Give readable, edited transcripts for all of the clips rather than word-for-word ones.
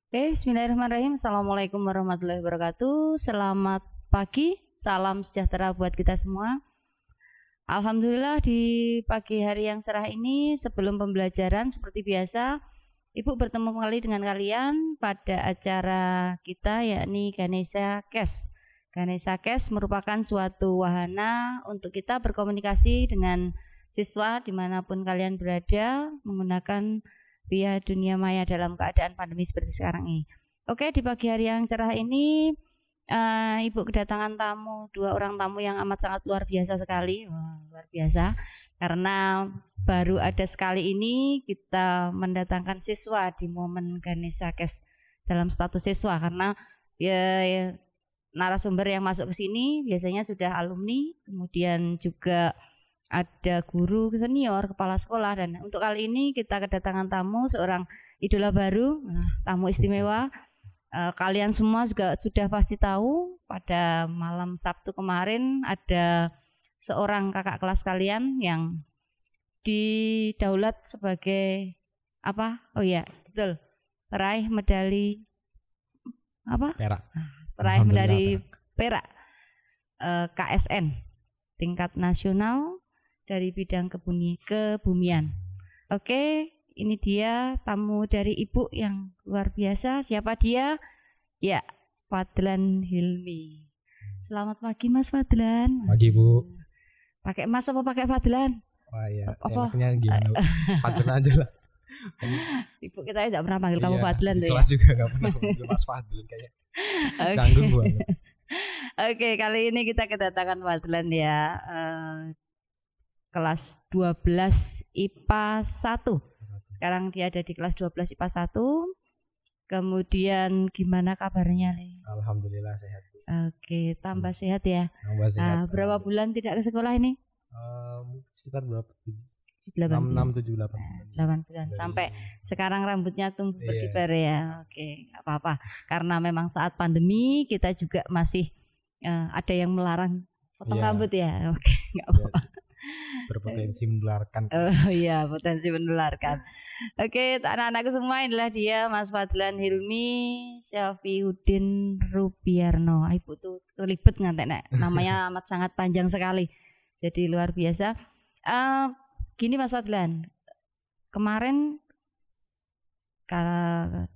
Bismillahirrahmanirrahim. Assalamualaikum warahmatullahi wabarakatuh. Selamat pagi, salam sejahtera buat kita semua. Alhamdulillah di pagi hari yang cerah ini sebelum pembelajaran seperti biasa, Ibu bertemu kembali dengan kalian pada acara kita yakni Ganesha Cash. Ganesha Cash merupakan suatu wahana untuk kita berkomunikasi dengan siswa dimanapun kalian berada menggunakan via dunia maya dalam keadaan pandemi seperti sekarang ini. Oke, di pagi hari yang cerah ini Ibu kedatangan tamu, 2 orang tamu yang amat sangat luar biasa sekali. Luar biasa karena baru ada sekali ini kita mendatangkan siswa di momen Ganesha Cash dalam status siswa karena ya, narasumber yang masuk ke sini biasanya sudah alumni, kemudian juga ada guru senior, kepala sekolah, dan untuk kali ini kita kedatangan tamu seorang idola baru, tamu istimewa. Kalian semua juga sudah pasti tahu pada malam Sabtu kemarin ada seorang kakak kelas kalian yang didaulat sebagai apa? Oh iya, betul. Peraih medali apa? Perak. Peraih medali perak KSN tingkat nasional dari bidang kebumian. Oke, ini dia tamu dari Ibu yang luar biasa. Siapa dia? Ya, Fadlan Hilmi. Selamat pagi Mas Fadlan. Pagi Bu. Pakai Mas apa pakai Fadlan? Wah ya, apa? enaknya gimana? Fadlan aja lah. Ibu kita tidak pernah panggil kamu Fadlan loh. Kelas juga nggak pernah panggil Mas Fadlan kayak canggung banget. Oke, kali ini kita kedatangan Fadlan ya. Kelas 12 IPA 1. Sekarang dia ada di kelas 12 IPA 1. Kemudian gimana kabarnya, Le? Alhamdulillah sehat. Oke, tambah sehat ya. Tambah sehat. Berapa bulan tidak ke sekolah ini? Sekitar berapa? 8 bulan. Sampai sekarang rambutnya tumbuh berkibar ya. Oke, nggak apa-apa. Karena memang saat pandemi kita juga masih ada yang melarang potong rambut ya. Oke, nggak apa-apa. Berpotensi menularkan. Oh iya, potensi menularkan. Oke, anak-anakku semua, inilah dia Mas Fadlan Hilmi Syafiuddin Rubiarno. Ibu tuh kelibet ngantek namanya amat sangat panjang sekali. Jadi luar biasa. Gini Mas Fadlan, kemarin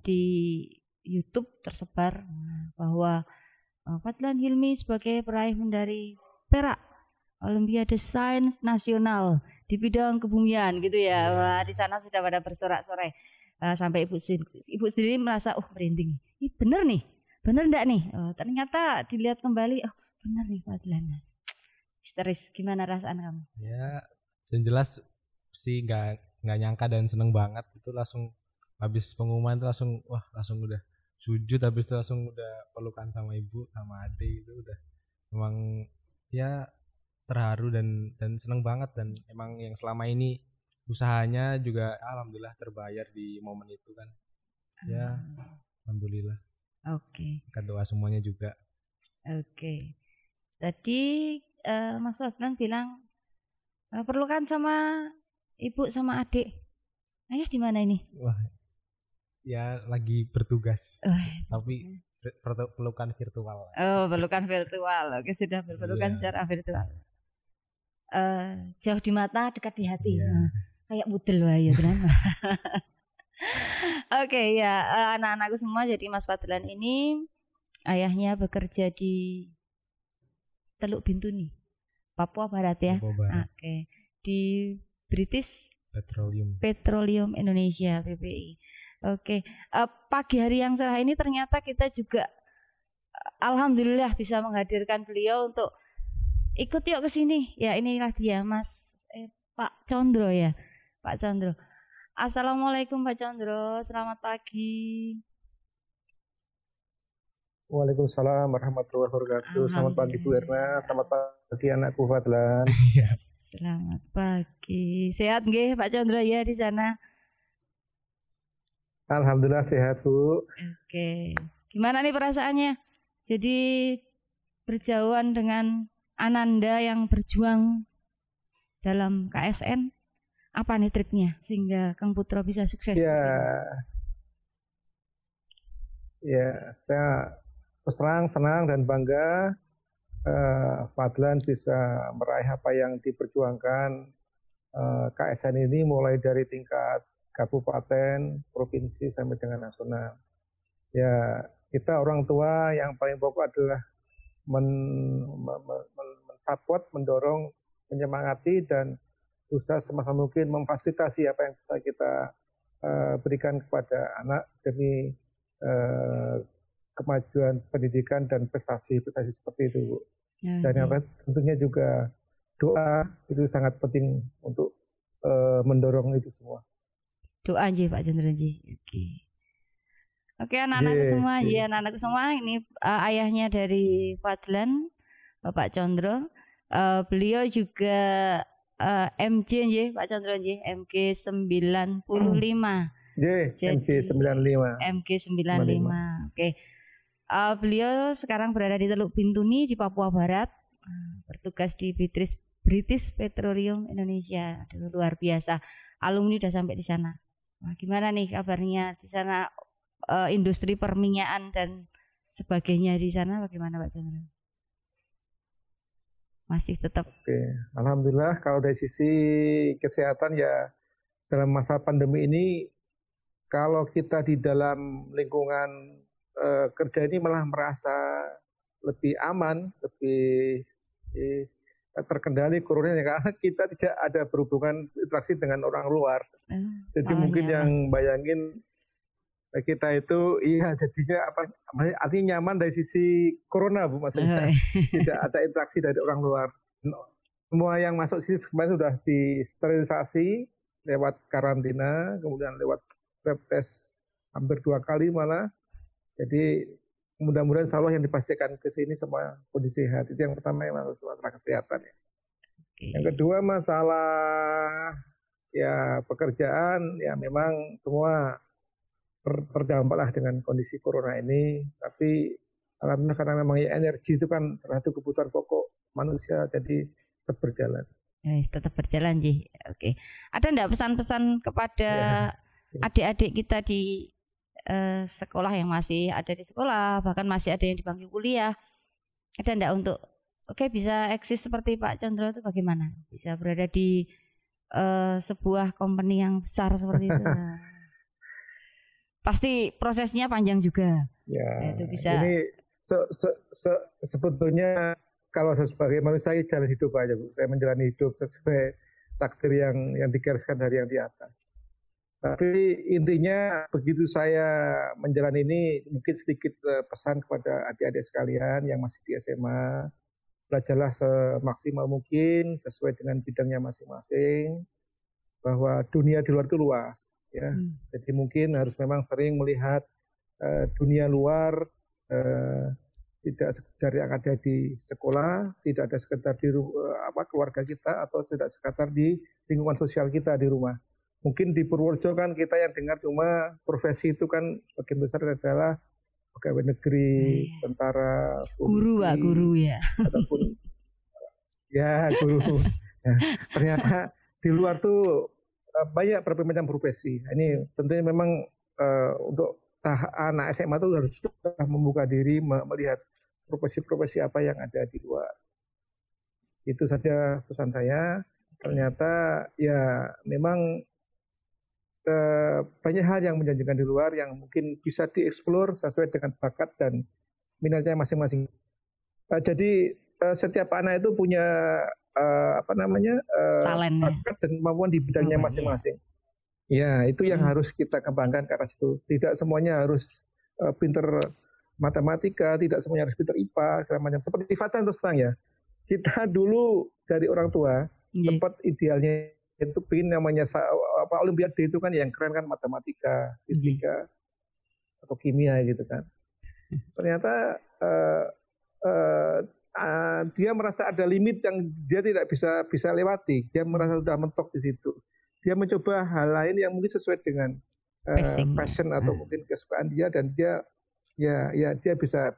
di YouTube tersebar bahwa Fadlan Hilmi sebagai peraih medali perak Olimpiade Sains Nasional di bidang kebumian gitu ya. Wah, di sana sudah pada bersorak-sorai. Sampai ibu sendiri merasa merinding. Ini bener nih, bener enggak nih? Ternyata dilihat kembali, bener nih Fadlan. Histeris, gimana perasaan kamu? Ya, yang jelas pasti nggak nyangka dan seneng banget. Itu langsung habis pengumuman itu langsung udah sujud, habis itu langsung udah pelukan sama ibu sama adik. Itu udah memang ya terharu dan seneng banget, dan emang yang selama ini usahanya juga alhamdulillah terbayar di momen itu kan. Ya, alhamdulillah. Oke. Kita doa semuanya juga. Oke. Tadi Mas Fadlan bilang perlukan sama ibu sama adik. Ayah di mana ini? Wah, ya lagi bertugas. Tapi pelukan virtual. Oh, pelukan virtual. Oke, sudah berpelukan secara virtual. Jauh di mata, dekat di hati. Kayak budel wae ya, tenan. Oke, ya anak-anakku semua, jadi Mas Fadlan ini ayahnya bekerja di Teluk Bintuni, Papua Barat ya. Oke. Di British Petroleum Indonesia (BPI). Oke. Pagi hari yang cerah ini ternyata kita juga alhamdulillah bisa menghadirkan beliau untuk ikut yuk ke sini. Ya, inilah dia Mas Pak Condro ya. Pak Condro. Assalamualaikum Pak Condro, selamat pagi. Waalaikumsalam warahmatullahi wabarakatuh. Selamat pagi Bu Erna, selamat pagi anakku Fadlan. Selamat pagi. Sehat nggih Pak Condro ya di sana? Alhamdulillah sehat Bu. Oke. Gimana nih perasaannya? Jadi berjauhan dengan Ananda yang berjuang dalam KSN, apa nih triknya sehingga Kang Putra bisa sukses? Ya, Ya, saya terus terang senang dan bangga Fadlan bisa meraih apa yang diperjuangkan KSN ini mulai dari tingkat kabupaten, provinsi sampai dengan nasional. Ya, kita orang tua yang paling pokok adalah mensupport, mendorong, menyemangati dan berusaha semaksimal mungkin memfasilitasi apa yang bisa kita berikan kepada anak demi kemajuan pendidikan dan prestasi-prestasi seperti itu, Bu. Dan yang tentunya juga doa itu sangat penting untuk mendorong itu semua. Doa aja Pak Chandra Ji. Oke anak-anakku semua, ya anak-anakku semua, ini ayahnya dari Fadlan, Bapak Condro. Beliau juga MJ nggih Pak Condro nggih, MG 95. MG 95. MG 95. Oke. Beliau sekarang berada di Teluk Bintuni di Papua Barat. Bertugas di British Petroleum Indonesia. Aduh, luar biasa. Alumni udah sampai di sana. Wah, gimana nih kabarnya di sana, industri perminyakan dan sebagainya di sana bagaimana Pak Chandra? Masih tetap. Oke, alhamdulillah kalau dari sisi kesehatan ya dalam masa pandemi ini kalau kita di dalam lingkungan kerja ini malah merasa lebih aman, lebih terkendali coronanya karena kita tidak ada berhubungan interaksi dengan orang luar. Jadi mungkin yang bayangin kita itu iya jadinya apa artinya nyaman dari sisi corona Bu maksudnya. Tidak ada interaksi dari orang luar. Semua yang masuk sini kemarin sudah disterilisasi lewat karantina, kemudian lewat swab test hampir 2 kali malah. Jadi mudah-mudahan insya Allah yang dipastikan ke sini semua kondisi sehat. Itu yang pertama yang masalah kesehatan ya. Yang kedua masalah ya pekerjaan ya memang semua terdampak lah dengan kondisi corona ini. Tapi alhamdulillah karena memang ya energi itu kan salah satu kebutuhan pokok manusia jadi tetap berjalan. Tetap berjalan Ji. Oke. Ada enggak pesan-pesan kepada adik-adik kita di sekolah yang masih ada di sekolah, bahkan masih ada yang di bangku kuliah? Ada enggak untuk bisa eksis seperti Pak Condro itu bagaimana? Bisa berada di sebuah company yang besar seperti itu. Pasti prosesnya panjang juga. Ya, itu bisa. Ini sebetulnya kalau saya sebagai manusia jalan hidup aja Bu. Saya menjalani hidup sesuai takdir yang digariskan dari yang di atas. Tapi intinya begitu saya menjalani ini mungkin sedikit pesan kepada adik-adik sekalian yang masih di SMA, belajarlah semaksimal mungkin sesuai dengan bidangnya masing-masing, bahwa dunia di luar itu luas. Ya, jadi mungkin harus memang sering melihat dunia luar, tidak sekedar yang ada di sekolah, tidak ada sekedar di keluarga kita, atau tidak sekedar di lingkungan sosial kita di rumah. Mungkin di Purworejo kan kita yang dengar cuma profesi itu kan sebagian besar adalah pegawai negeri, tentara, polisi, guru ya, ataupun ya guru. Nah, ternyata di luar tuh banyak berbagai macam profesi. Ini tentunya memang untuk anak SMA itu harus membuka diri, melihat profesi-profesi apa yang ada di luar. Itu saja pesan saya. Ternyata ya memang banyak hal yang menjanjikan di luar yang mungkin bisa dieksplor sesuai dengan bakat dan minatnya masing-masing. Jadi setiap anak itu punya bakat dan kemampuan di bidangnya masing-masing. Ya, itu yang harus kita kembangkan ke arah situ. Tidak semuanya harus pinter matematika, tidak semuanya harus pinter IPA, segala macam. Seperti Fatan terus terang ya. Kita dulu dari orang tua, tempat idealnya itu pin namanya Olimpiade itu kan yang keren kan matematika, fisika, atau kimia gitu kan. Ternyata dia merasa ada limit yang dia tidak bisa lewati. Dia merasa sudah mentok di situ. Dia mencoba hal lain yang mungkin sesuai dengan passion atau mungkin kesukaan dia, dan dia dia bisa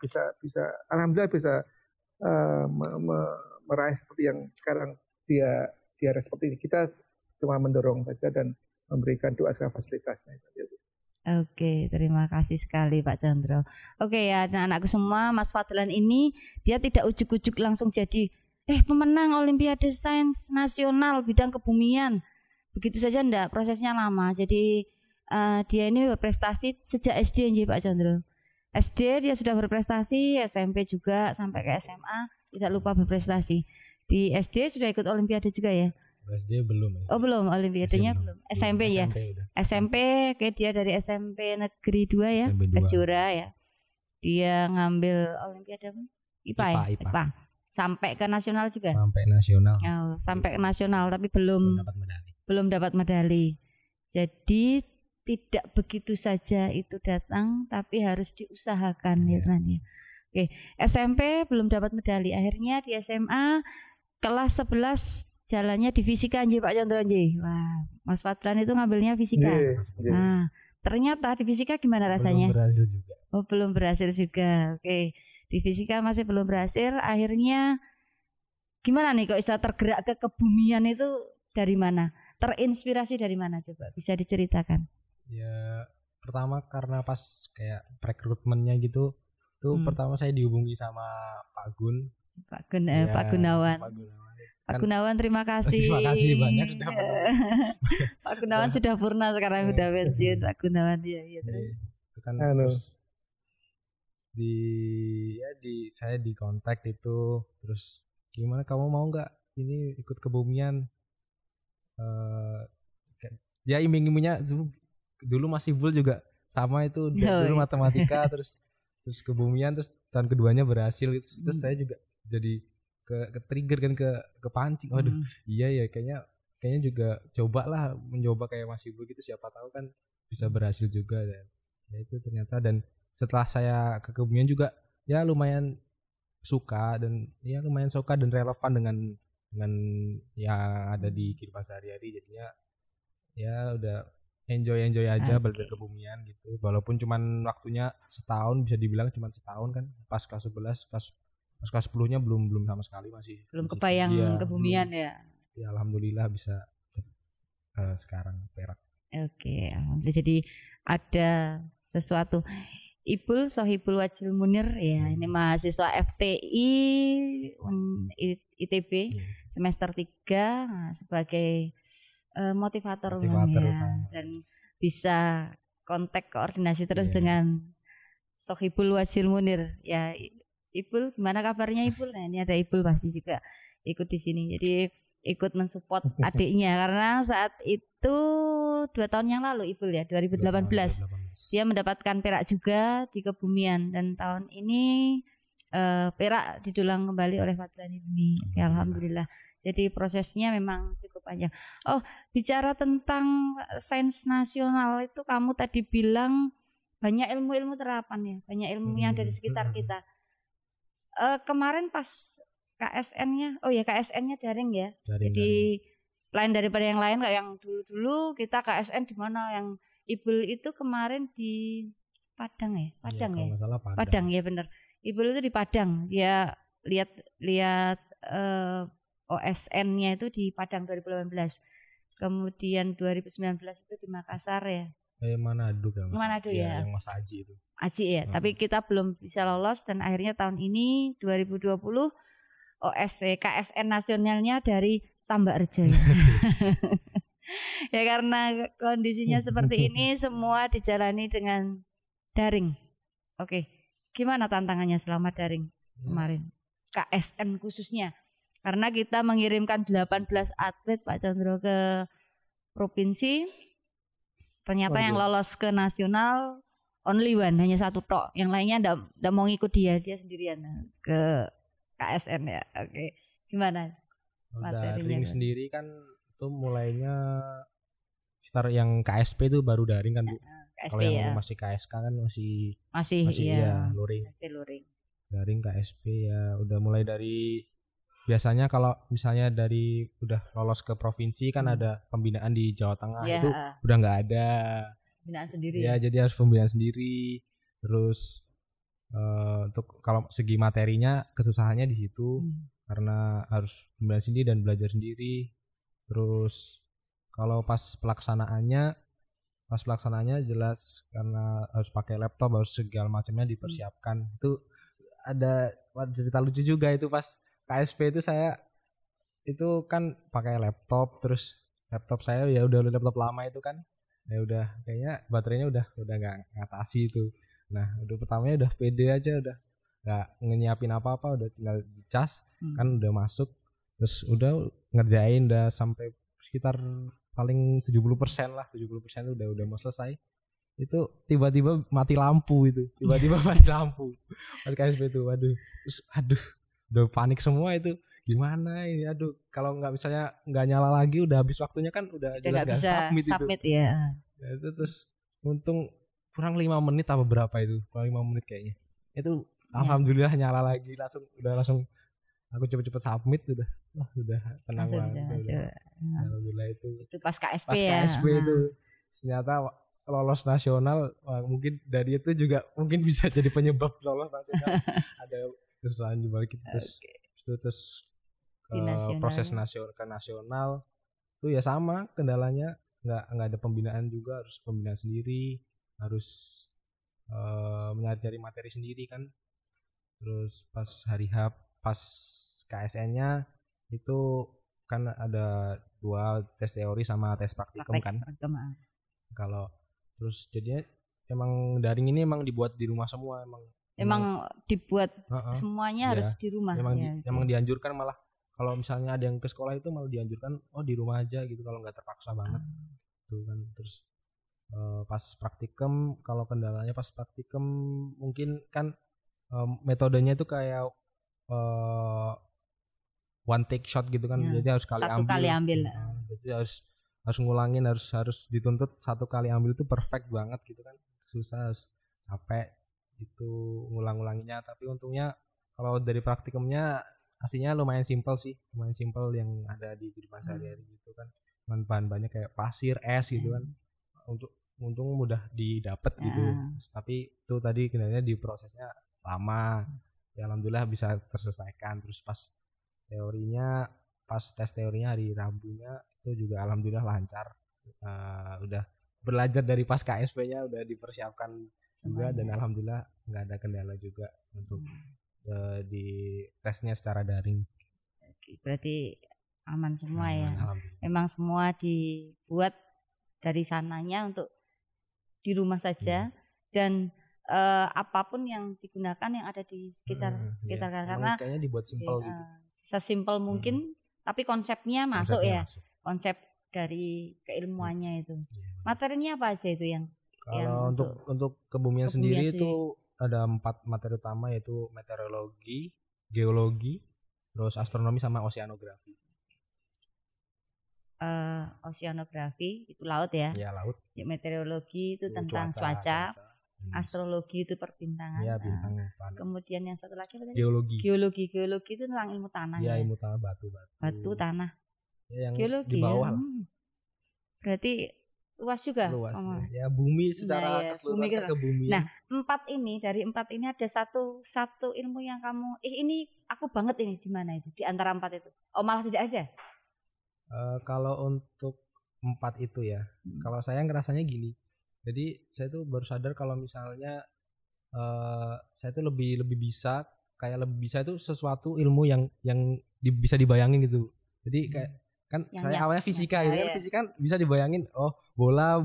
alhamdulillah bisa meraih seperti yang sekarang dia seperti ini. Kita cuma mendorong saja dan memberikan doa segala fasilitasnya. Oke, terima kasih sekali Pak Chandra. Oke ya, anak-anakku semua, Mas Fadlan ini dia tidak ujuk-ujuk langsung jadi pemenang Olimpiade Sains Nasional bidang kebumian. Begitu saja enggak, prosesnya lama. Jadi dia ini berprestasi sejak SD nggih Pak Chandra. SD dia sudah berprestasi, SMP juga sampai ke SMA tidak lupa berprestasi. Di SD sudah ikut Olimpiade juga ya? SD belum. Oh belum, Olimpiadenya belum. SMP ya. Udah. SMP kayak dia dari SMP Negeri 2 ya, SMP 2. Kejora ya. Dia ngambil Olimpiade IPA ya? IPA. Sampai ke nasional juga? Sampai nasional. Oh, sampai ke nasional tapi belum dapat medali. Jadi tidak begitu saja itu datang, tapi harus diusahakan ya kan ya. Oke, SMP belum dapat medali. Akhirnya di SMA kelas 11 jalannya di fisika nggih Pak Chandra nggih. Wah, Mas Fadlan itu ngambilnya fisika. Nah, ternyata di fisika gimana rasanya? Belum berhasil juga. Oh, belum berhasil juga. Oke. Di fisika masih belum berhasil. Akhirnya gimana nih kok bisa tergerak ke kebumian itu dari mana? Terinspirasi dari mana coba? Bisa diceritakan? Ya, pertama karena pas kayak rekrutmennya gitu, tuh pertama saya dihubungi sama Pak Gun. Pak Gunawan. Pak Gunawan terima kasih. Terima kasih banyak udah Pak Gunawan sudah purna sekarang udah pensiun Pak Gunawan ya terus. Itu kan terus saya di kontak itu terus gimana kamu mau nggak ini ikut kebumian? Ya iming-imingnya dulu masih full juga sama itu dulu matematika terus kebumian terus tahun keduanya berhasil terus saya juga jadi ke trigger kan ke pancing. Waduh, iya ya kayaknya juga cobalah mencoba kayak Mas Ibu gitu, siapa tahu kan bisa berhasil juga. Dan ya itu ternyata, dan setelah saya ke kebumian juga ya lumayan suka dan relevan dengan yang ada di kehidupan sehari-hari, jadinya ya udah enjoy aja belajar kebumian gitu. Walaupun cuman waktunya setahun, bisa dibilang cuman setahun kan, pas kelas 11 pas kelas 10-nya belum sama sekali, masih kebayang kebumian ya. Ya alhamdulillah bisa sekarang Perak. Oke, alhamdulillah. Jadi ada sesuatu. Sohibul Wajil Munir ya, ini mahasiswa FTI ITB semester 3 sebagai motivator umum ya, dan bisa kontak koordinasi terus dengan Sohibul Wajil Munir ya. Ibul, gimana kabarnya Ibul? Nah, ini ada Ibul pasti juga ikut di sini. Jadi ikut mensupport adiknya karena saat itu 2 tahun yang lalu Ibul ya, 2018 dia mendapatkan perak juga di kebumian, dan tahun ini perak didulang kembali oleh Fadlan ini. Ya, alhamdulillah. Jadi prosesnya memang cukup panjang. Oh, bicara tentang sains nasional itu kamu tadi bilang banyak ilmu-ilmu terapan ya, banyak ilmu yang dari sekitar kita. Kemarin pas KSN-nya, KSN-nya daring ya. Jadi lain daripada yang lain, kayak yang dulu kita KSN di mana, yang Ibul itu kemarin di Padang ya, Padang ya benar. Ibul itu di Padang, dia lihat OSN-nya itu di Padang 2018. Kemudian 2019 itu di Makassar ya. Manado kan. Manado ya. Yang Mas Aji itu. Aji ya, tapi kita belum bisa lolos, dan akhirnya tahun ini 2020 KSN nasionalnya dari Tambak Rejo ya. Ya karena kondisinya seperti ini semua dijalani dengan daring. Oke, gimana tantangannya selama daring kemarin? KSN khususnya. Karena kita mengirimkan 18 atlet Pak Chandra ke provinsi. Ternyata yang lolos ke nasional only one, hanya 1 tok. Yang lainnya enggak mau ngikut dia sendirian ke KSN ya. Oke. Gimana materinya? Daring sendiri kan itu mulainya start yang KSP itu baru daring kan Bu. Kalau yang masih KSK kan masih luring. Masih luring. Daring KSP ya udah mulai dari, biasanya kalau misalnya dari udah lolos ke provinsi kan ada pembinaan di Jawa Tengah, itu udah nggak ada. Pembinaan sendiri. Ya jadi harus pembinaan sendiri. Terus untuk kalau segi materinya kesusahannya di situ karena harus pembinaan sendiri dan belajar sendiri. Terus kalau pas pelaksanaannya pas pelaksananya jelas karena harus pakai laptop, harus segala macamnya dipersiapkan. Itu ada cerita lucu juga itu pas KSP itu saya itu kan pakai laptop, terus laptop saya ya udah laptop lama itu kan, ya udah kayaknya baterainya udah nggak ngatasi itu. Nah udah pertamanya udah pede aja, udah nggak nyiapin apa-apa, udah tinggal dicas kan udah masuk, terus udah ngerjain udah sampai sekitar paling 70% lah, 70% udah mau selesai. Itu tiba-tiba mati lampu itu. Tiba-tiba mati lampu. Pas KSP itu, waduh. Terus udah panik semua itu. Gimana ini? Aduh, kalau misalnya nggak nyala lagi udah habis waktunya kan udah jelas nggak bisa submit itu. Ya. Itu terus untung kurang 5 menit apa berapa itu? Kurang 5 menit kayaknya. Itu alhamdulillah nyala lagi, langsung aku cepet-cepet submit udah tenang banget. Alhamdulillah itu pas KSP KSP itu ternyata lolos nasional. Mungkin dari itu juga mungkin bisa jadi penyebab lolos nasional. Ada kesusahan di balik itu. Terus proses nasional itu ya sama kendalanya, nggak ada pembinaan juga, harus pembinaan sendiri, harus mencari materi sendiri kan. Terus pas hari H pas KSN-nya itu kan ada 2 tes teori sama tes praktikum kan. Kalau terus jadinya emang daring ini emang dibuat di rumah semua, emang dibuat semuanya harus di rumah. Emang dianjurkan, malah kalau misalnya ada yang ke sekolah itu malah dianjurkan di rumah aja gitu kalau nggak terpaksa banget tuh kan. Terus pas praktikum, kalau kendalanya pas praktikum mungkin kan metodenya itu kayak one take shot gitu kan, jadi harus satu kali ambil. Jadi harus ngulangin, harus dituntut 1 kali ambil itu perfect banget gitu kan, susah, harus capek itu ngulang-ulanginya. Tapi untungnya kalau dari praktikumnya aslinya lumayan simpel yang ada di kehidupan sehari-hari gitu kan, bahan-bahannya kayak pasir, es gitu kan, untung mudah didapat gitu. Tapi itu tadi kendalanya di prosesnya lama, ya alhamdulillah bisa terselesaikan. Terus pas tes teorinya hari Rabunya itu juga alhamdulillah lancar. Udah belajar dari pas KSP-nya udah dipersiapkan juga, dan alhamdulillah nggak ada kendala juga untuk di tesnya secara daring. Berarti aman semua ya. Memang semua dibuat dari sananya untuk di rumah saja, dan apapun yang digunakan yang ada di sekitar karena kayaknya dibuat simpel gitu. Sesimpel mungkin, tapi konsepnya masuk ya. Konsep dari keilmuannya itu. Materinya apa aja itu yang kalau untuk kebumian sendiri itu ada 4 materi utama, yaitu meteorologi, geologi, terus astronomi sama oceanografi. Oceanografi itu laut ya? Ya, laut. Ya, meteorologi itu tentang cuaca. Astrologi itu perbintangan. Ya, bintang. Kemudian yang satu lagi apa tadi? Geologi itu tentang ilmu tanah ya. Ilmu tanah, batu tanah. Ya, yang geologi di bawah. Berarti luas juga. Luas. Ya, bumi secara keseluruhan ke bumi. Nah, 4 ini, dari 4 ini ada satu ilmu yang kamu ini aku banget ini di mana itu? Di antara 4 itu. Oh, malah tidak ada. Kalau untuk 4 itu ya, kalau saya ngerasanya gini. Jadi saya tuh baru sadar kalau misalnya saya tuh lebih bisa itu sesuatu ilmu yang bisa dibayangin gitu. Jadi kayak kan saya awalnya fisika gitu kan, fisika kan bisa dibayangin, bola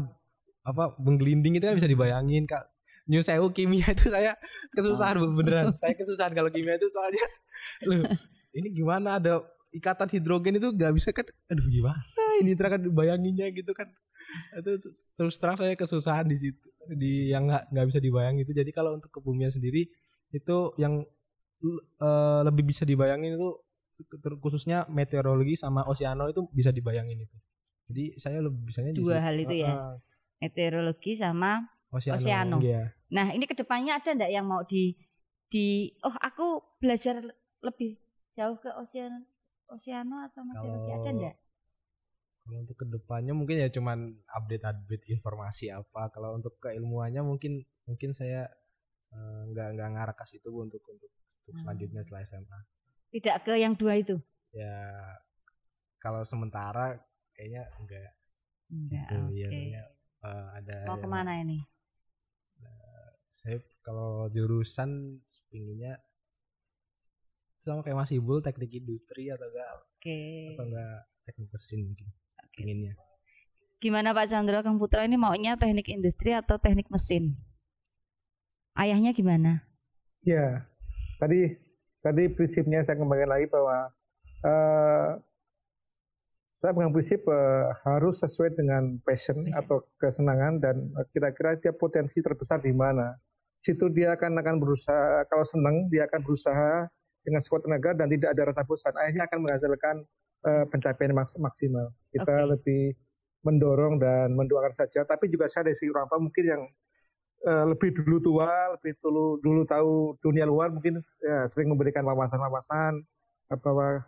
menggelinding itu kan bisa dibayangin. Kak New Sewu kimia itu saya kesusahan beneran. Saya kesusahan kalau kimia itu, soalnya ini gimana ada ikatan hidrogen itu nggak bisa kan, aduh gimana ini terang bayanginnya gitu kan. Itu terus terang saya kesusahan di situ, di yang nggak bisa dibayangin itu. Jadi kalau untuk kebumian sendiri itu yang lebih bisa dibayangin itu khususnya meteorologi sama oceano itu bisa dibayangin itu. Jadi saya lebih bisanya 2 hal itu ya, meteorologi sama oceano. Ya. Nah ini kedepannya ada enggak yang mau aku belajar lebih jauh ke oceano atau meteorologi, ada enggak? Kalau untuk kedepannya mungkin ya cuman update informasi apa. Kalau untuk keilmuannya mungkin saya nggak ngarah ke situ untuk selanjutnya setelah SMA. Tidak ke yang 2 itu? Ya kalau sementara kayaknya enggak. Gitu, okay. ada Mau kemana ini? Saya kalau jurusan pinginnya sama kayak Mas Ibul, teknik industri atau enggak teknik mesin mungkin. Pinginnya. Gimana Pak Chandra, Kang Putra ini maunya teknik industri atau teknik mesin? Ayahnya gimana? Ya, tadi prinsipnya saya kembangkan lagi bahwa saya mengambil prinsip harus sesuai dengan passion atau kesenangan, dan kira-kira dia potensi terbesar di mana. Situ dia akan berusaha, kalau senang dia akan berusaha dengan sekuat tenaga dan tidak ada rasa bosan. Akhirnya akan menghasilkan pencapaian maksimal. Kita lebih mendorong dan mendoakan saja, tapi juga saya dari segi orang tua mungkin yang lebih dulu tua, lebih dulu tahu dunia luar, mungkin ya, sering memberikan wawasan-wawasan bahwa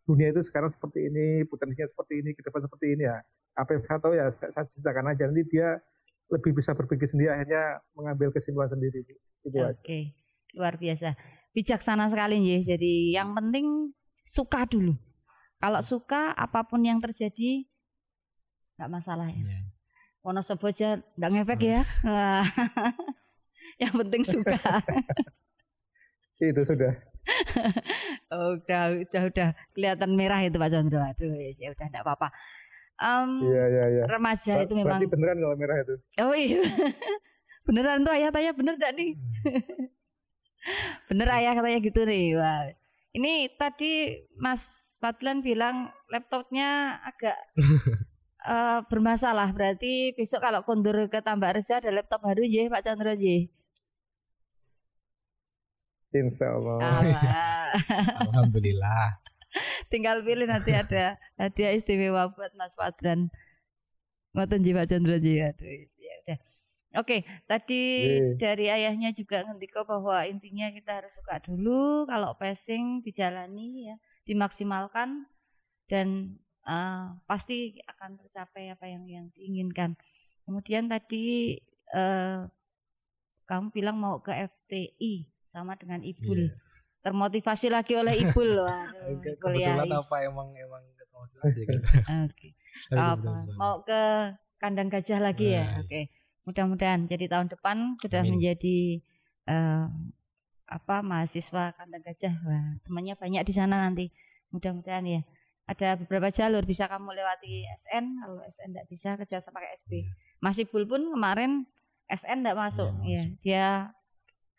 dunia itu sekarang seperti ini, potensinya seperti ini, ke depan seperti ini ya. Apa yang saya tahu ya saya ceritakan aja, nanti dia lebih bisa berpikir sendiri, akhirnya mengambil kesimpulan sendiri. Oke, luar biasa, bijaksana sekali ya. Jadi yang penting suka dulu. Kalau suka, apapun yang terjadi nggak masalah ya. Wonosobo aja nggak ngefek ya. Yang penting suka. Itu sudah. udah kelihatan merah itu Pak Chandra. Aduh, ya udah enggak apa-apa. Iya. Remaja itu memang. Berarti beneran kalau merah itu. Oh iya. Beneran tuh ayah tanya bener enggak nih? Bener ayah katanya gitu nih. Wah. Ini tadi Mas Fadlan bilang laptopnya agak bermasalah. Berarti besok kalau kondur ke Tambak Reja ada laptop baru ya Pak Chandra ya? Insya Allah. Alhamdulillah. Tinggal pilih, nanti ada hadiah istimewa buat Mas Fadlan. Ngoten ji Pak Chandra ji. Aduh, ya udah. Oke, tadi dari ayahnya juga ngendiko bahwa intinya kita harus suka dulu. Kalau passing dijalani ya, dimaksimalkan, dan pasti akan tercapai apa yang diinginkan. Kemudian tadi kamu bilang mau ke FTI sama dengan Ibul. Termotivasi lagi oleh Ibul. Kebetulan apa emang termotivasi gitu. Oke. Mau ke kandang gajah lagi ya. Oke. Mudah-mudahan jadi tahun depan sudah menjadi mahasiswa kandang gajah. Wah, temannya banyak di sana nanti. Mudah-mudahan ya. Ada beberapa jalur bisa kamu lewati SN, kalau SN tidak bisa kejar pakai SB. Mas Ibul pun kemarin SN tidak masuk, ya dia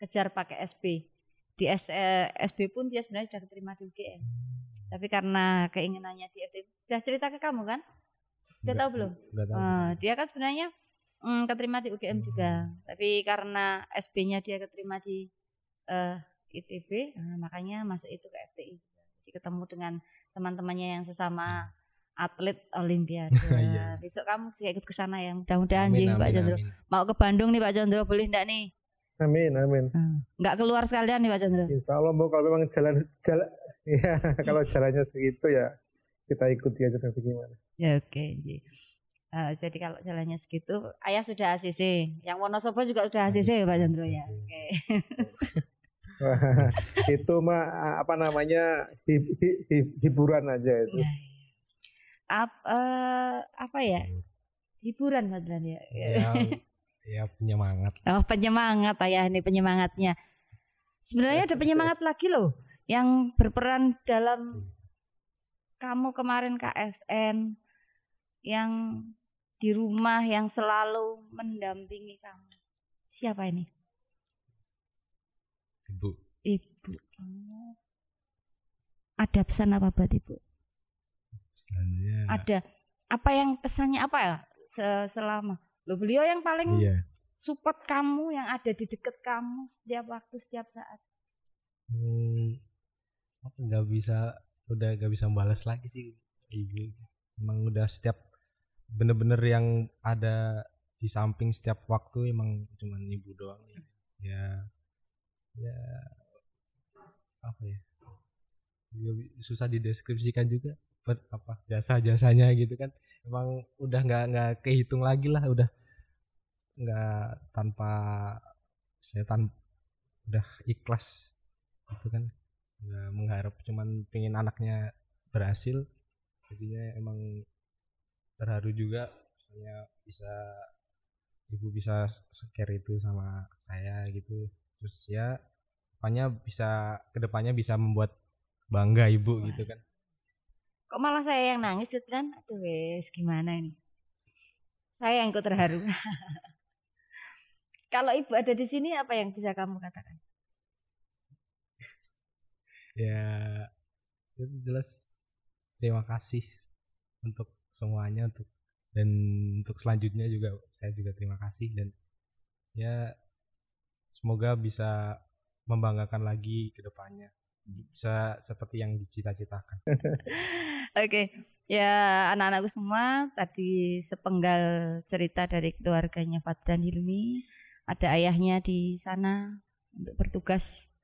kejar pakai SB. Di SB pun dia sebenarnya sudah diterima di UGM, tapi karena keinginannya di FTI. Sudah cerita ke kamu kan? Sudah tahu belum? Dia kan sebenarnya keterima di UGM juga, tapi karena SB-nya dia keterima di ITB, makanya masuk itu ke FTI juga. Jadi ketemu dengan teman-temannya yang sesama atlet Olimpiade. Besok kamu juga ikut ke sana ya. Mudah-mudahan Pak Chandra. Mau ke Bandung nih Pak Chandra, boleh enggak nih? Amin. Enggak keluar sekalian nih Pak Chandra. Insya Allah mau, kalau memang jalan ya, kalau jalannya segitu ya kita ikuti aja nanti gimana. Ya, oke. Jadi kalau jalannya segitu, ayah sudah ACC. Yang Wonosobo juga sudah ACC Pak Chandra ya. Oke. Itu mah hiburan aja itu. Apa ya? Hiburan Fadlan ya. Ya penyemangat. Oh, penyemangat ayah, ini penyemangatnya. Sebenarnya ada penyemangat lagi loh yang berperan dalam kamu kemarin KSN, yang di rumah, yang selalu mendampingi kamu. Siapa ini? Ibu. Ada pesan apa buat Ibu? Pesannya. Ada apa yang pesannya apa ya? Selama beliau yang paling support kamu, yang ada di dekat kamu setiap waktu, setiap saat. Udah nggak bisa membalas lagi sih Ibu. Emang udah setiap bener-bener yang ada di samping setiap waktu emang cuman Ibu doang ya apa ya, susah dideskripsikan juga jasa-jasanya gitu kan. Emang udah nggak kehitung lagi lah, udah nggak udah ikhlas gitu kan, nggak mengharap, cuman pengen anaknya berhasil. Jadinya emang terharu juga misalnya bisa ibu bisa share itu sama saya gitu. Terus ya kedepannya bisa membuat bangga ibu gitu kan. Kok malah saya yang nangis kan? Aduh wes gimana ini? Saya yang ikut terharu. Kalau ibu ada di sini apa yang bisa kamu katakan? Ya itu jelas terima kasih untuk semuanya dan untuk selanjutnya juga saya juga terima kasih dan ya semoga bisa membanggakan lagi ke depannya. Bisa seperti yang dicita-citakan. Oke. Ya anak-anakku semua tadi sepenggal cerita dari keluarganya Fadlan Hilmi. Ada ayahnya di sana untuk bertugas.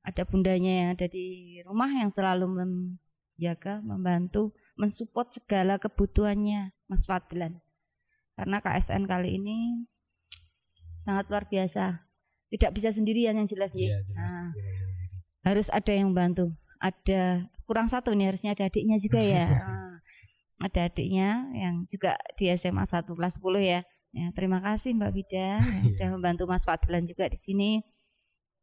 Ada bundanya yang ada di rumah yang selalu menjaga, membantu, mensupport segala kebutuhannya Mas Fadlan. Karena KSN kali ini sangat luar biasa. Tidak bisa sendirian yang jelas ya. Harus ada yang bantu. Ada kurang satu nih, harusnya ada adiknya juga ya. Ada adiknya yang juga di SMA 1 kelas 10 ya. Ya, terima kasih Mbak Bida yang sudah membantu Mas Fadlan juga di sini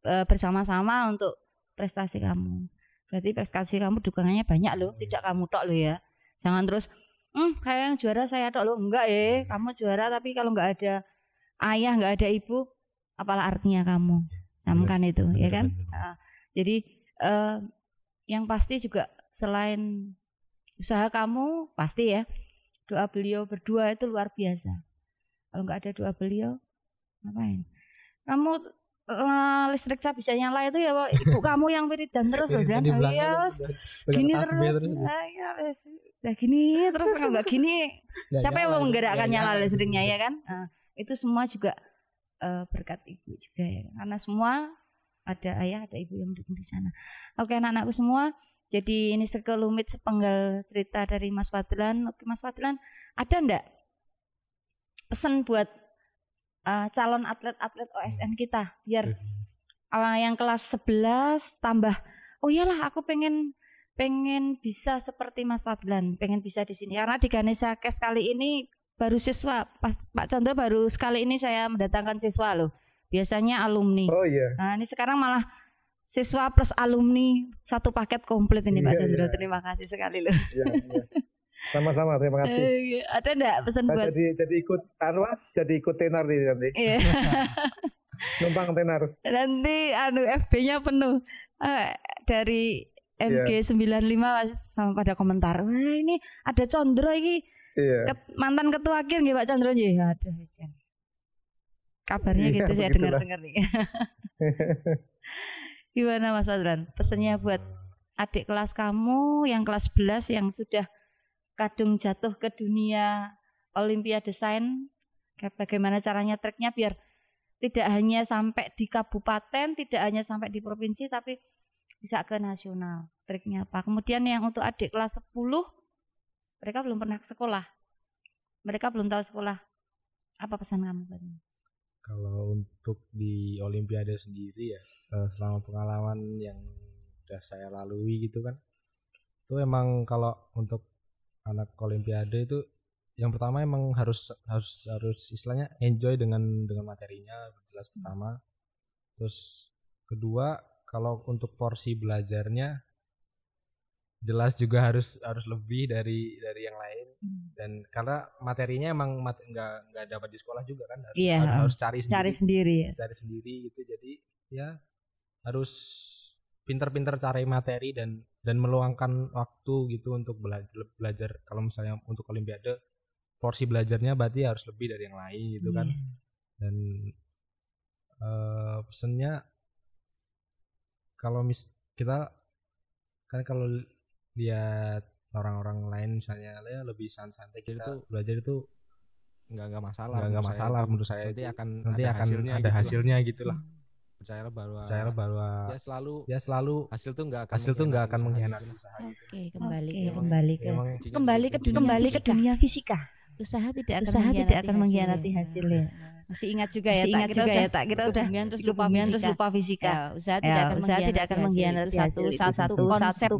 bersama-sama untuk prestasi kamu. Berarti prestasi kamu dukungannya banyak loh, tidak kamu tok loh ya. Jangan terus kayak yang juara saya tok loh, enggak ya. Kamu juara tapi kalau enggak ada ayah, enggak ada ibu, apalah artinya kamu? Samakan itu, ya kan? Jadi yang pasti juga selain usaha kamu pasti ya doa beliau berdua itu luar biasa. Kalau nggak ada doa beliau ngapain? Kamu listrik saya bisa nyala itu ya ibu kamu yang wiridan terus loh kan? Iya, gini terus. Ya wes, udah gini terus kalau nggak gini siapa yang mau menggerakkan nyala listriknya ya kan? Itu semua juga berkat ibu juga ya. Karena semua ada ayah, ada ibu yang mendukung di sana. Oke anak-anakku semua, jadi ini sekelumit sepenggal cerita dari Mas Fadlan. Oke Mas Fadlan, ada enggak pesan buat calon atlet-atlet OSN kita biar yang kelas 11 tambah, oh iyalah aku pengen bisa seperti Mas Fadlan, pengen bisa di sini. Karena di Ganesha Cash kali ini baru siswa, Pak Chandra baru sekali ini saya mendatangkan siswa loh. Biasanya alumni. Oh iya. Nah ini sekarang malah siswa plus alumni satu paket komplit ini Pak Chandra. Terima kasih sekali loh. Iya. Sama-sama, terima kasih. Ada enggak pesan buat? Jadi ikut tenar nih nanti. Iya. Numpang tenar. Nanti FB-nya penuh. Dari MG 95 sama pada komentar. Wah ini ada Chandra ini. Iya. Mantan ketua akhir nggih Pak Chandra nggih. Aduh isian. Kabarnya iya, gitu saya dengar-dengar nih. Gimana Mas Fadlan? Pesannya buat adik kelas kamu yang kelas 11 yang sudah kadung jatuh ke dunia Olimpiade Sains, bagaimana caranya triknya biar tidak hanya sampai di kabupaten, tidak hanya sampai di provinsi, tapi bisa ke nasional. Triknya apa? Kemudian yang untuk adik kelas 10, mereka belum pernah ke sekolah. Mereka belum tahu sekolah. Apa pesan kamu buat mereka? Kalau untuk di Olimpiade sendiri ya, selama pengalaman yang udah saya lalui gitu kan, itu emang kalau untuk anak Olimpiade itu yang pertama emang harus istilahnya enjoy dengan materinya, jelas pertama. Terus kedua, kalau untuk porsi belajarnya jelas juga harus lebih dari yang lain. Dan karena materinya emang nggak dapat di sekolah juga kan, harus cari sendiri gitu. Jadi ya harus pintar-pintar cari materi dan meluangkan waktu gitu untuk belajar. Kalau misalnya untuk Olimpiade porsi belajarnya berarti harus lebih dari yang lain gitu kan. Dan pesannya kalau kita kan kalau lihat orang-orang lain misalnya ya lebih santai, kita itu belajar itu nggak masalah menurut saya. Nanti akan ada hasilnya gitulah. Percayalah bahwa ya selalu hasil tuh nggak akan mengkhianati usaha. Oke, kembali ke dunia fisika. usaha tidak akan mengkhianati hasil ya. Masih ingat juga ya, tak kira udah kebumian terus lupa fisika. Ya, usaha tidak akan mengkhianati hasil. Itu satu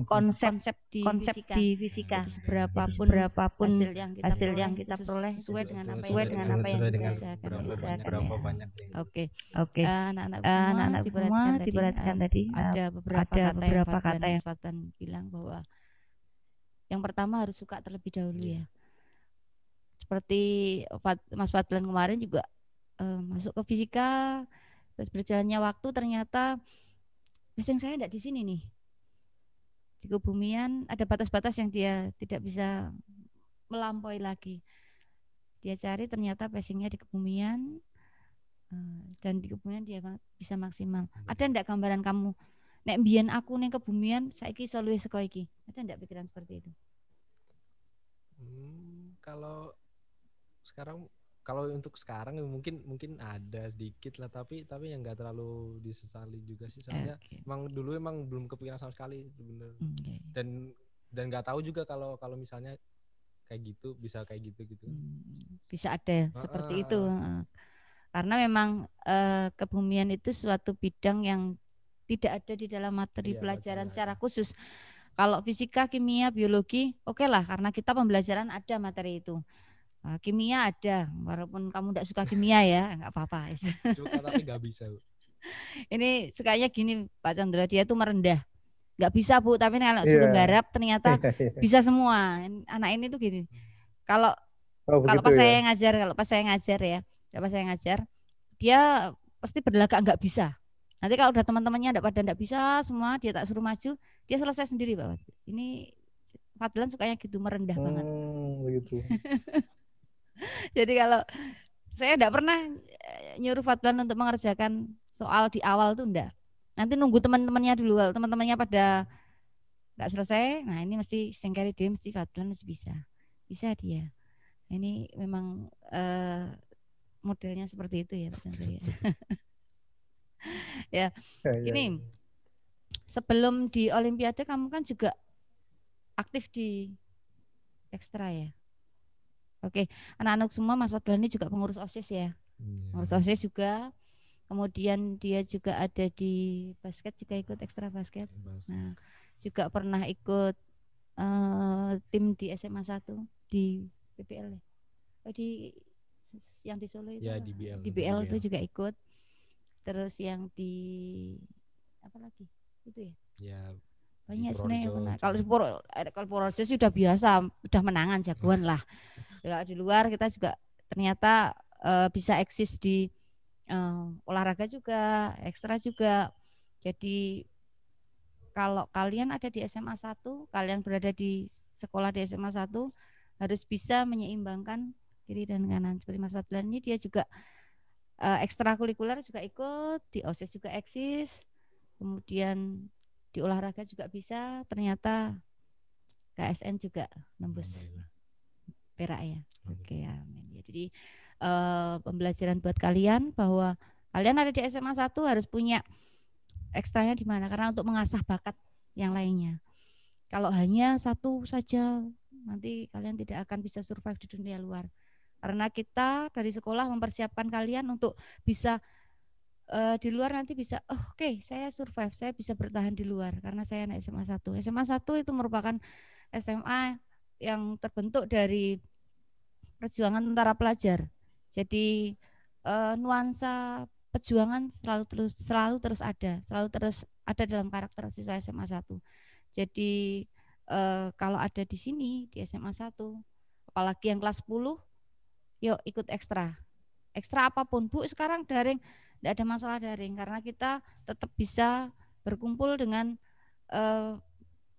konsep di fisika. Seberapapun hasil yang kita peroleh sesuai dengan apa sesuai yang dengan kita berapa banyak Oke. Anak-anak semua diperhatikan tadi ada beberapa kata yang Mas Fadlan bilang bahwa yang pertama harus suka terlebih dahulu ya. Seperti Mas Fadlan kemarin juga masuk ke fisika, terus berjalannya waktu ternyata passion saya tidak di sini nih. Di kebumian ada batas-batas yang dia tidak bisa melampaui lagi. Dia cari ternyata passionnya di kebumian, dan di kebumian dia bisa maksimal. Ada enggak gambaran kamu? Nek mbiyen aku ning kebumian saiki iso luwih saka iki. Ada enggak pikiran seperti itu? Kalau untuk sekarang mungkin ada sedikit lah, tapi yang nggak terlalu disesali juga sih, soalnya emang belum kepikiran sama sekali bener. Dan nggak tahu juga kalau misalnya kayak gitu bisa kayak gitu. Bisa ada seperti itu. Karena memang kebumian itu suatu bidang yang tidak ada di dalam materi pelajaran secara khusus. Kalau fisika, kimia, biologi, oke lah, karena kita pembelajaran ada materi itu. Kimia ada, walaupun kamu tidak suka kimia ya, nggak apa-apa. Suka tapi nggak bisa. Ini sukanya gini Pak Chandra, dia tuh merendah. Nggak bisa Bu, tapi kalau suruh garap ternyata bisa semua. Anak ini tuh gini. Kalau pas saya ngajar, dia pasti berlagak nggak bisa. Nanti kalau udah teman-temannya nggak bisa semua, dia tak suruh maju, dia selesai sendiri Pak. Ini Fadlan sukanya gitu, merendah banget. Begitu. Jadi kalau saya enggak pernah nyuruh Fadlan untuk mengerjakan soal di awal tuh enggak. Nanti nunggu teman-temannya dulu. Kalau teman-temannya pada enggak selesai, nah ini mesti sengkari dia, mesti Fadlan masih bisa. Bisa dia. Ini memang modelnya seperti itu ya Pak Chandra ya. Ya. Ini sebelum di Olimpiade kamu kan juga aktif di ekstra ya. Oke, anak-anak semua Mas Fadlan ini juga pengurus OSIS ya. Pengurus OSIS juga. Kemudian dia juga ada di basket, juga ikut ekstra basket. Nah, juga pernah ikut tim di SMA 1 di BPL ya. Yang di Solo itu. Ya, di BL itu juga ikut. Terus yang di apa lagi? Itu ya. Ya. Banyak sebenarnya. Kalau Purworejo sih udah biasa, udah menangan jagoan lah. Ya, di luar kita juga ternyata bisa eksis di olahraga juga, ekstra juga. Jadi kalau kalian ada di SMA 1, kalian berada di sekolah di SMA 1 harus bisa menyeimbangkan kiri dan kanan. Seperti Mas Fadlan ini dia juga ekstrakurikuler juga ikut, di OSIS juga eksis. Kemudian di olahraga juga bisa, ternyata KSN juga nembus perak ya. Oke, amin. Ya, jadi pembelajaran buat kalian bahwa kalian ada di SMA 1 harus punya ekstranya di mana, karena untuk mengasah bakat yang lainnya. Kalau hanya satu saja nanti kalian tidak akan bisa survive di dunia luar. Karena kita dari sekolah mempersiapkan kalian untuk bisa di luar nanti bisa oke, saya survive, saya bisa bertahan di luar karena saya anak SMA 1. SMA 1 itu merupakan SMA yang terbentuk dari perjuangan tentara pelajar. Jadi nuansa perjuangan selalu terus ada dalam karakter siswa SMA 1. Jadi kalau ada di sini di SMA 1, apalagi yang kelas 10, yuk ikut ekstra. Ekstra apapun, Bu, sekarang daring, tidak ada masalah daring karena kita tetap bisa berkumpul dengan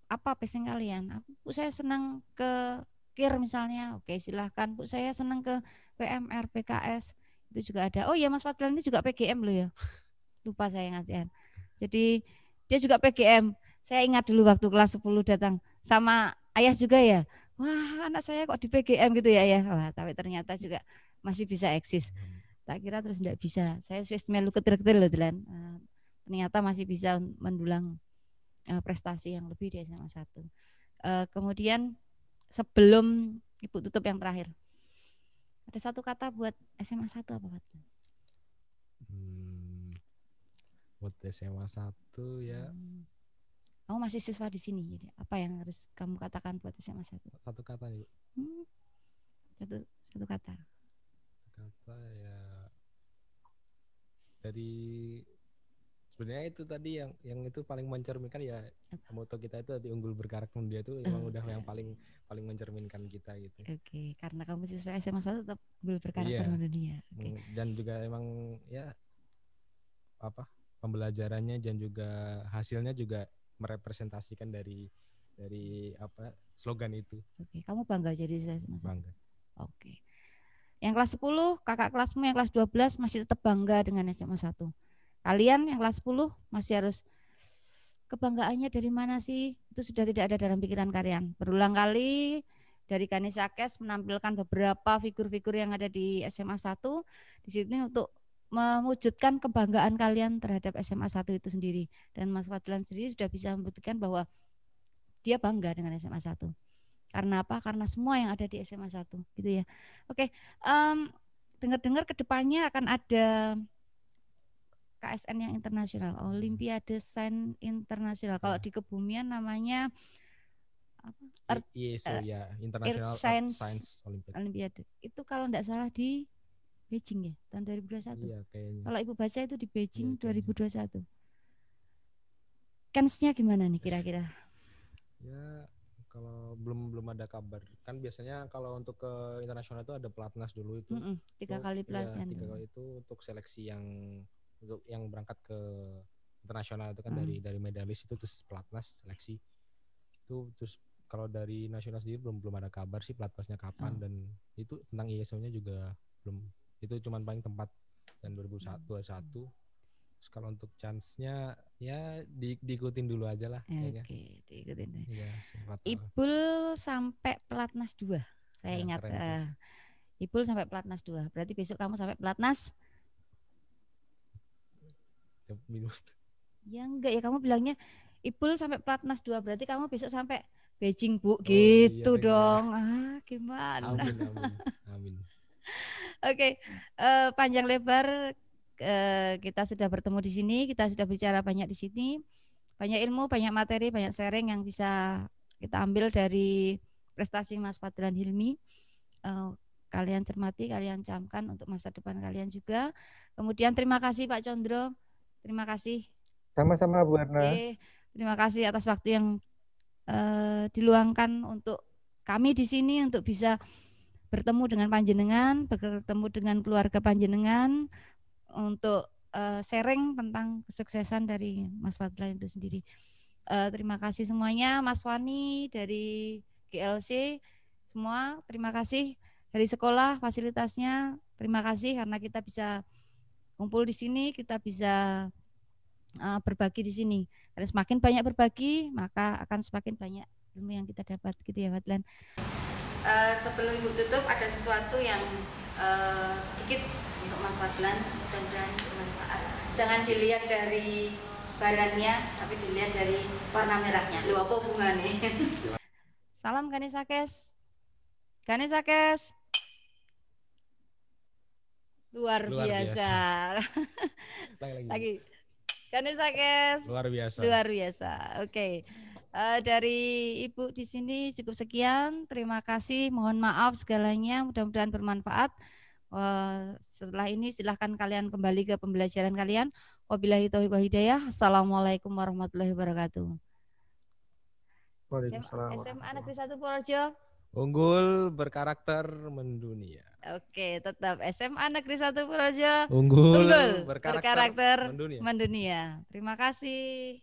apa passion kalian. Bu, saya senang ke KIR misalnya, oke silahkan. Bu, saya senang ke PMR, PKS, itu juga ada. Oh iya, Mas Fadlan ini juga PGM loh ya, lupa saya ingatkan. Jadi dia juga PGM. Saya ingat dulu waktu kelas 10 datang sama ayah juga ya. Wah, anak saya kok di PGM gitu ya ya. Wah, tapi ternyata juga masih bisa eksis. Tak kira terus tidak bisa. Saya wis melu ketir-ketir loh Delan. Ternyata masih bisa mendulang prestasi yang lebih di SMA 1. Kemudian sebelum Ibu tutup yang terakhir. Ada satu kata buat SMA 1 apa, Pak? Buat SMA 1 ya. Kamu masih siswa di sini, jadi apa yang harus kamu katakan buat SMA 1? Satu kata nih. Satu kata. Kata ya dari sebenarnya itu tadi yang itu paling mencerminkan ya moto kita itu tadi unggul berkarakter mulia itu emang udah yang paling mencerminkan kita gitu. Oke, karena kamu siswa SMA 1 tetap unggul berkarakter mulia. Okay. Dan juga emang ya apa pembelajarannya dan juga hasilnya juga merepresentasikan dari apa slogan itu. Oke, kamu bangga jadi SMA 1? Bangga. Oke. Yang kelas 10, kakak kelasmu yang kelas 12 masih tetap bangga dengan SMA 1. Kalian yang kelas 10 masih harus kebanggaannya dari mana sih? Itu sudah tidak ada dalam pikiran kalian. Berulang kali dari Kanisakes menampilkan beberapa figur-figur yang ada di SMA 1 di sini untuk mewujudkan kebanggaan kalian terhadap SMA 1 itu sendiri. Dan Mas Fadlan sendiri sudah bisa membuktikan bahwa dia bangga dengan SMA 1. Karena apa? Karena semua yang ada di SMA 1 gitu ya. Oke, dengar-dengar kedepannya akan ada KSN yang internasional, Olimpiade Sains Internasional. Kalau di kebumian namanya apa? International Science Olimpiade. Itu kalau tidak salah di Beijing ya, tahun 2021. Iya, kayaknya. Kalau Ibu baca itu di Beijing 2021. Kansnya gimana nih kira-kira? Ya, kalau belum ada kabar. Kan biasanya kalau untuk ke internasional itu ada pelatnas dulu itu. 3 kali pelatihan. Ya, 3 kali itu untuk seleksi yang berangkat ke internasional itu kan dari medalis itu terus pelatnas seleksi itu terus kalau dari nasional sendiri belum ada kabar sih pelatnasnya kapan dan itu tentang ISO-nya juga belum, itu cuman paling tempat dan 2021. Terus kalau untuk chance-nya ya diikutin dulu aja lah kayaknya. Oke, diikutin. Ya, Ibul sampai pelatnas 2. Saya ingat Ibul sampai pelatnas 2. Berarti besok kamu sampai pelatnas. Ya enggak ya, kamu bilangnya Ibul sampai pelatnas 2, berarti kamu besok sampai Beijing, Bu. Gitu iya, dong. Iya. Gimana? Amin. Oke, panjang lebar kita sudah bertemu di sini, kita sudah bicara banyak di sini. Banyak ilmu, banyak materi, banyak sharing yang bisa kita ambil dari prestasi Mas Fadlan Hilmi. Kalian cermati, kalian camkan untuk masa depan kalian juga. Kemudian terima kasih Pak Condro. Terima kasih. Sama-sama Bu Erna. Terima kasih atas waktu yang diluangkan untuk kami di sini untuk bisa bertemu dengan panjenengan, bertemu dengan keluarga panjenengan untuk sharing tentang kesuksesan dari Mas Fadlan itu sendiri. Terima kasih semuanya, Mas Wani dari GLC semua, terima kasih dari sekolah fasilitasnya, terima kasih karena kita bisa kumpul di sini, kita bisa berbagi di sini. Dan semakin banyak berbagi, maka akan semakin banyak ilmu yang kita dapat, gitu ya, Fadlan. Sebelum Ibu tutup, ada sesuatu yang sedikit untuk Mas Fadlan, mudah-mudahan bermanfaat. Jangan dilihat dari barangnya, tapi dilihat dari warna merahnya. Loh, apa hubungannya? Salam Kanisakes. Kanisakes. Luar biasa. Lagi. Kanisakes. Luar biasa. Oke. Dari Ibu di sini cukup sekian. Terima kasih. Mohon maaf segalanya. Mudah-mudahan bermanfaat. Setelah ini silahkan kalian kembali ke pembelajaran kalian. Wabillahi taufiq wal hidayah. Assalamualaikum warahmatullahi wabarakatuh. SMA Negeri 1 Purworejo. Unggul berkarakter mendunia. Oke, tetap SMA Negeri 1 Purworejo. Unggul berkarakter mendunia. Terima kasih.